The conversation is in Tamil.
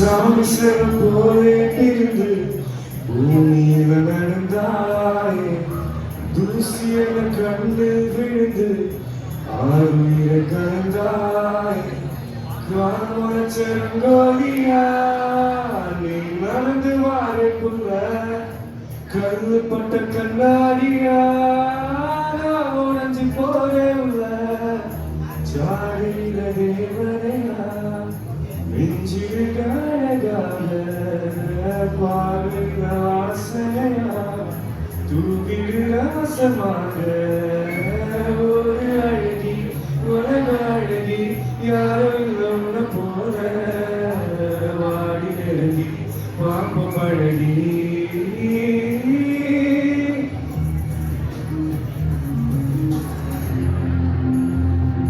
சாமி சில போலே இருந்து பூமியில நடந்தாயே தூசியில கண்டு விழுந்து ஆறுயிரை கலந்தாய் காமச்சரங்கோலியா நீ நடந்து வாரைக்குள்ள கருப்பட்ட கண்ணாடியா உடஞ்சி போரே உள்ள ஜாடியில தேவரையா நெஞ்சிருக்காக பார்வை ஆசையா தூக்கிடு ஆசமாக